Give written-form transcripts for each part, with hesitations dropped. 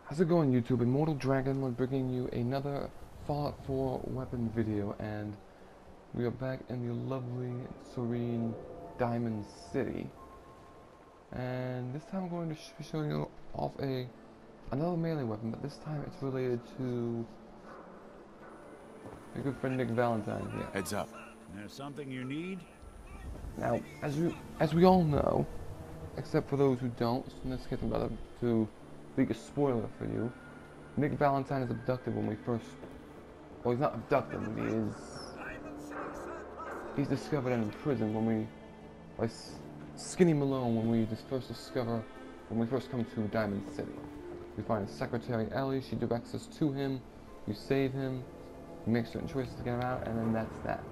How's it going, YouTube? Immortal Dragon was bringing you another Fallout 4 weapon video, and we are back in the lovely, serene Diamond City. And this time I'm going to be showing you off another melee weapon, but this time it's related to my good friend Nick Valentine here. Heads up. There's something you need? Now, as we all know, except for those who don't, so let's get about to leak a spoiler for you. Nick Valentine is abducted when we first... Well, he's not abducted, he's discovered in prison when we... by Skinny Malone when we when we first come to Diamond City. We find his secretary Ellie, she directs us to him, you save him, you make certain choices to get him out, and then that's that.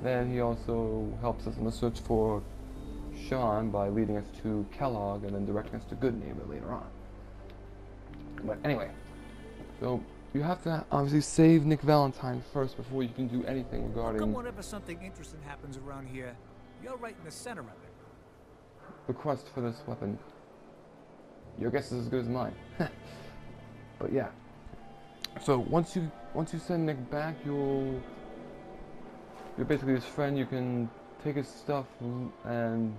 Then he also helps us in the search for Sean by leading us to Kellogg and then directing us to Good Neighbor later on. But anyway, so you have to obviously save Nick Valentine first before you can do anything regarding... How come whenever something interesting happens around here, you're right in the center of it? the quest for this weapon. Your guess is as good as mine. But yeah. So once you send Nick back, you're basically his friend. You can take his stuff and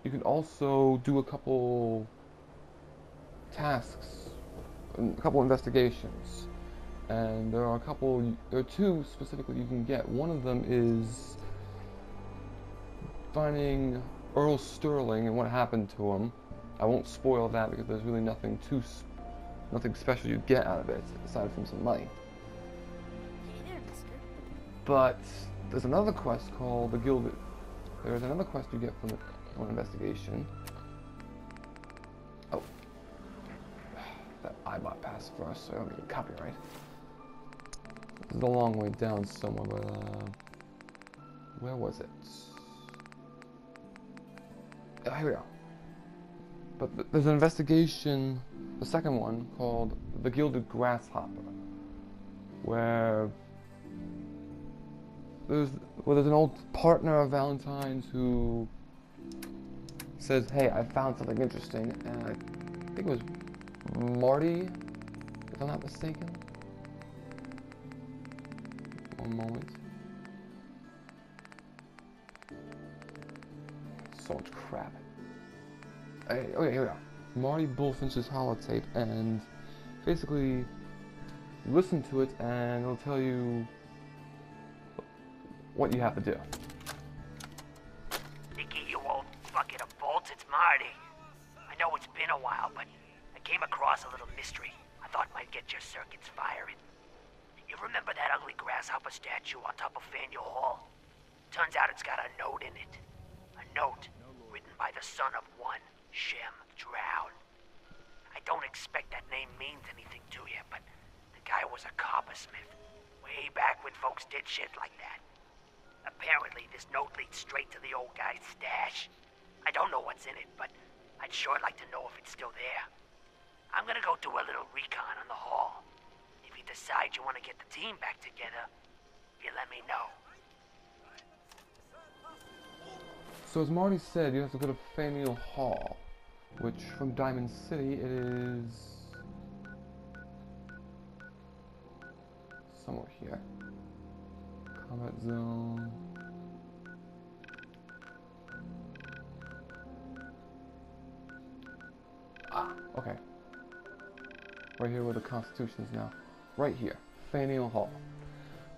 you can also do a couple tasks, a couple investigations. And there are two specifically you can get. One of them is finding Earl Sterling and what happened to him. I won't spoil that because there's really nothing special you get out of it aside from some money. Hey there, mister. But there's another quest called the Gilded. There's another quest you get from the investigation. Oh, that I bypass first, so I don't get copyright. This is a long way down somewhere, but where was it? Here we go. But there's an investigation, the second one, called the Gilded Grasshopper, where there's an old partner of Valentine's who says, "Hey, I found something interesting," and I think it was Marty, if I'm not mistaken. One moment. So much crap. Okay, here we go. Marty Bullfinch's holotape, and basically listen to it and it'll tell you what you have to do. Nicky, you old bucket of bolts, it's Marty. I know it's been a while, but I came across a little mystery I thought might get your circuits firing. You remember that ugly grasshopper statue on top of Faneuil Hall? Turns out it's got a note in it. A note written by the son of one Shem Drowne. I don't expect that name means anything to you, but the guy was a coppersmith way back when folks did shit like that. Apparently, this note leads straight to the old guy's stash. I don't know what's in it, but I'd sure like to know if it's still there. I'm gonna go do a little recon on the hall. If you decide you want to get the team back together, you let me know. So as Marty said, you have to go to Faneuil Hall, which from Diamond City it is somewhere here. Combat zone. Ah, okay. Right here where the Constitution is now. Right here, Faneuil Hall.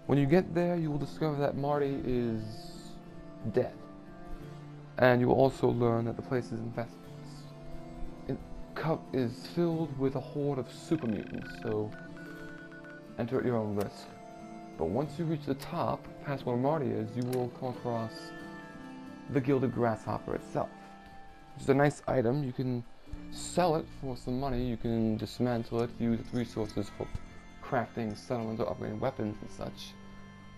When you get there, you will discover that Marty is dead. And you will also learn that the place is filled with a horde of super mutants, so enter at your own risk. But once you reach the top, past where Marty is, you will come across the Gilded Grasshopper itself. Which is a nice item. You can sell it for some money, you can dismantle it, use its resources for crafting, settlements, or upgrading weapons and such.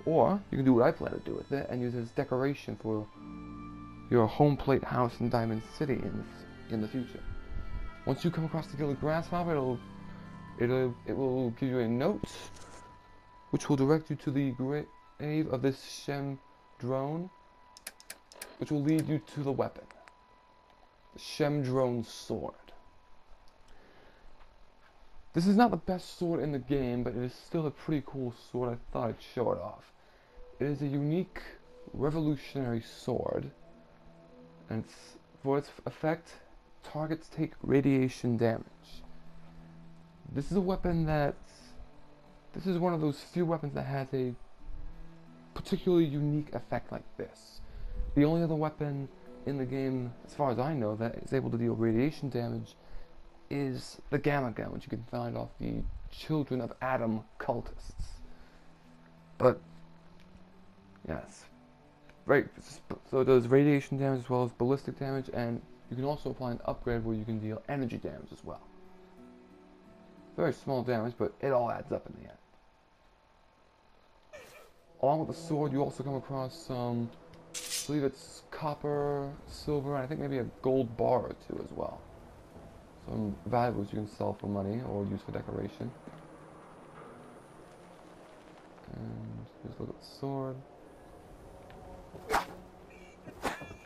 Or, you can do what I plan to do with it, and use it as decoration for your home plate house in Diamond City in the future. Once you come across the Gilded Grasshopper, it will give you a note, which will direct you to the grave of this Shem Drowne, which will lead you to the weapon, the Shem Drowne sword. This is not the best sword in the game, but it is still a pretty cool sword. I thought I'd show it off. It is a unique, revolutionary sword, and for its effect, targets take radiation damage. This is a weapon that... This is one of those few weapons that has a particularly unique effect like this. The only other weapon in the game, as far as I know, that is able to deal radiation damage is the gamma gun, which you can find off the Children of Adam cultists. But yes, right. So it does radiation damage as well as ballistic damage, and you can also apply an upgrade where you can deal energy damage as well. Very small damage, but it all adds up in the end. Along with the sword, you also come across some, I believe it's copper, silver, and I think maybe a gold bar or two as well. Some valuables you can sell for money or use for decoration. And just look at the sword.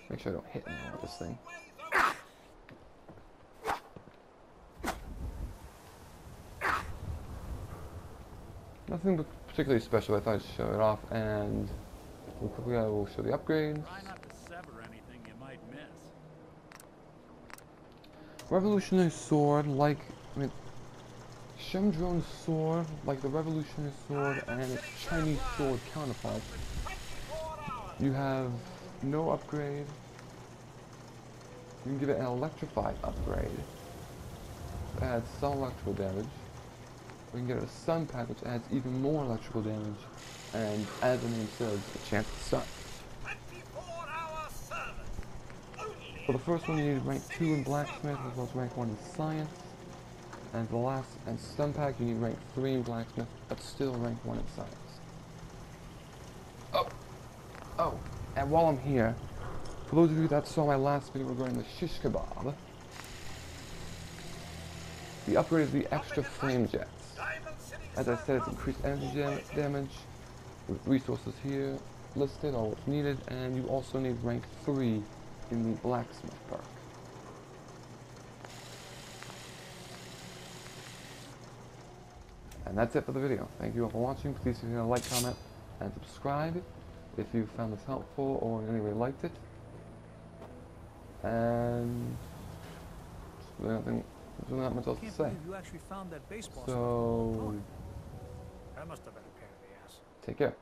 Make sure I don't hit anyone with this thing. Nothing particularly special. I thought I'd show it off, and real quickly I will show the upgrades. Try not to sever anything you might miss. Revolutionary sword, like Shem Drowne's sword, like the Revolutionary sword and its Chinese sword counterpart. You have no upgrade. You can give it an electrified upgrade. It adds some electrical damage. We can get a sun pack, which adds even more electrical damage, and as the name says, a chance of sun. For the first one, you need rank 2 in blacksmith, as well as rank 1 in science. And for the last and stun pack, you need rank 3 in blacksmith, but still rank 1 in science. Oh, and while I'm here, for those of you that saw my last video regarding the shish kebab, the upgrade is the extra flame jets. As I said, it's increased energy damage, with resources here listed, all what's needed, and you also need rank 3 in the blacksmith perk. And that's it for the video. Thank you all for watching. Please feel free to like, comment, and subscribe if you found this helpful or in any way liked it. And there's really not much else to say. You actually found that baseball. So That must have been a pain in the ass. take care.